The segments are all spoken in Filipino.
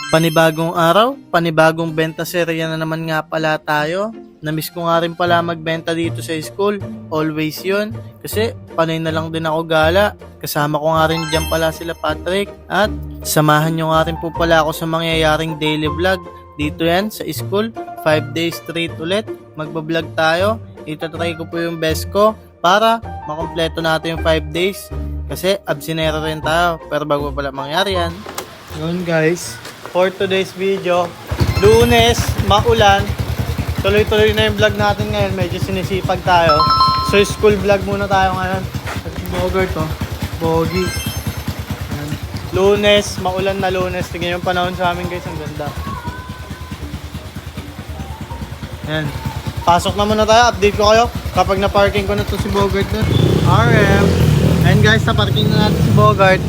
Panibagong araw, panibagong benta serya na naman nga pala tayo. Namiss ko nga rin pala magbenta dito sa school. Always yun. Kasi panay na lang din ako gala. Kasama ko nga rin dyan pala sila Patrick. At samahan nyo nga rin po pala ako sa mangyayaring daily vlog. Dito yan sa school. 5 days straight ulit. Magbablog tayo. Itatry ko po yung best ko para makompleto natin yung 5 days. Kasi absinero rin tayo. Pero bago pala mangyari yan. Yun guys. For today's video, Lunes, maulan. Tuloy-tuloy na yung vlog natin ngayon. Medyo sinisipag tayo. So, school vlog muna tayo ngayon. Bogart to. Bogi. Ayan. Lunes, maulan na Lunes. Tingnan yung panahon sa amin guys. Ang ganda. Ayan. Pasok na muna tayo. Update ko kayo kapag na-parking ko na to si Bogart na. RM. Ayan guys, na-parking na natin si Bogart.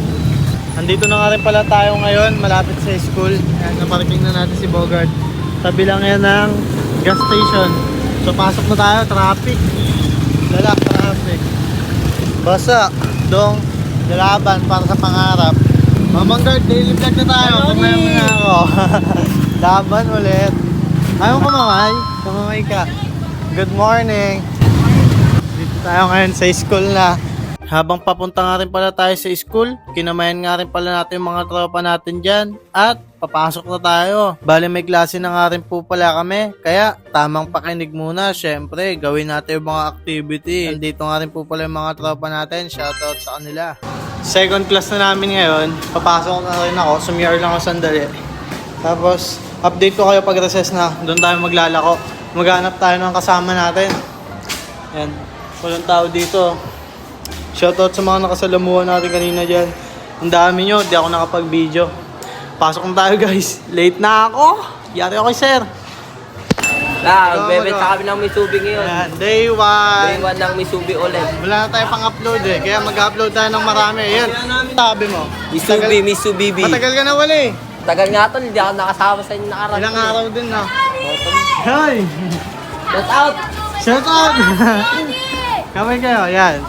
Nandito na nga rin pala tayo ngayon, malapit sa school. Ayan, naparking na natin si Bogart. Tabi lang yan ng gas station. So pasok na tayo, traffic. Lalak, traffic. Basa, dong, lalaban para sa pangarap. Mamang guard, daily vlog na tayo. Kumain mo na ako. Laban ulit. Ayaw kumamay. Kumamay ka. Good morning. Dito tayo ngayon sa school na. Habang papunta nga rin pala tayo sa school, kinamayan nga rin pala natin yung mga tropa natin dyan. At papasok na tayo. Bale may klase na nga rin po pala kami. Kaya tamang pakinig muna. Syempre, gawin natin yung mga activity. Andito nga rin po pala yung mga tropa natin. Shoutout sa kanila. Second class na namin ngayon. Papasok na rin ako. Sumiyar lang ako sandali. Tapos, update ko kayo pag recess na. Doon tayo maglalako. Maghanap tayo ng kasama natin. Yan. Walang tao dito. Shoutout sa mga nakasalamuhan natin kanina dyan. Ang dami nyo, di ako nakapag-video. Pasok na tayo guys. Late na ako. Yari ako sir. Bebenta kami ng Mitsubi ngayon. Ayan, day 1. Day 1 ng Mitsubi ulit. Wala na tayo pang-upload eh. Kaya mag-upload tayo ng marami. Ayan, sabi mo. Mitsubi. Matagal ka na wala eh. Tagal nga tol, hindi ako nakasama sa inyo nakaraan. Ilang araw din na. Hoy! Shout out! Shout out! Kamay kayo, yan.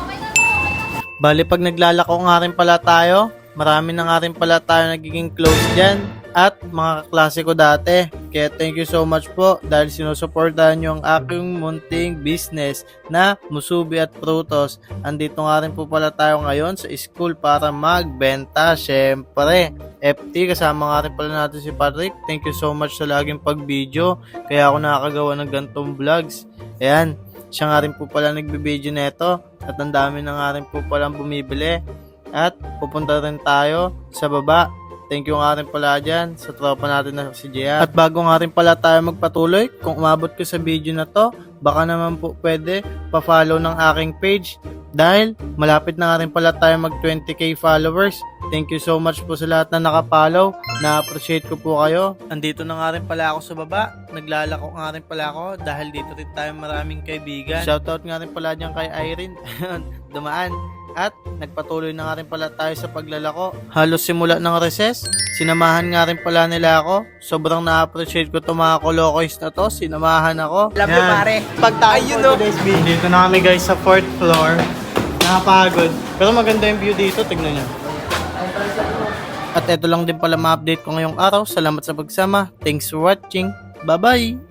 Bali pag naglalako nga rin pala tayo, marami na nga rin pala tayo nagiging close dyan at mga kaklase ko dati. Kaya thank you so much po dahil sinusuportahan nyo ang aking munting business na Musubi at Prutos. Andito nga rin po pala tayo ngayon sa school para magbenta. Syempre, FT kasama nga rin pala natin si Patrick. Thank you so much sa laging pag-video. Kaya ako nakakagawa ng gantong vlogs. Ayan. Siya nga rin po pala nagbibideo neto at ang dami na nga rin po palang bumibili at pupunta rin tayo sa baba. Thank you nga rin pala dyan sa tropa natin na si Gia. At bago nga rin pala tayo magpatuloy, kung umabot ka sa video na to, baka naman po pwede pa-follow ng aking page dahil malapit na nga rin pala tayo mag 20k followers. Thank you so much po sa lahat na nakapollow. Na-appreciate ko po kayo. Andito na nga rin pala ako sa baba. Naglalako nga rin pala ako dahil dito rin tayo maraming kaibigan. Shoutout nga rin pala dyan kay Irene. Dumaan. At nagpatuloy na nga rin pala tayo sa paglalako. Halos simula ng recess, sinamahan nga rin pala nila ako. Sobrang na-appreciate ko itong mga kolokoys na to. Sinamahan ako. Love you pare. Pagtapos po today's video. Dito na kami guys sa 4th floor. Nakapagod. Pero maganda yung view dito. Tignan nyo. At eto lang din pala ma-update ko ngayong araw. Salamat sa pagsama. Thanks for watching. Bye-bye!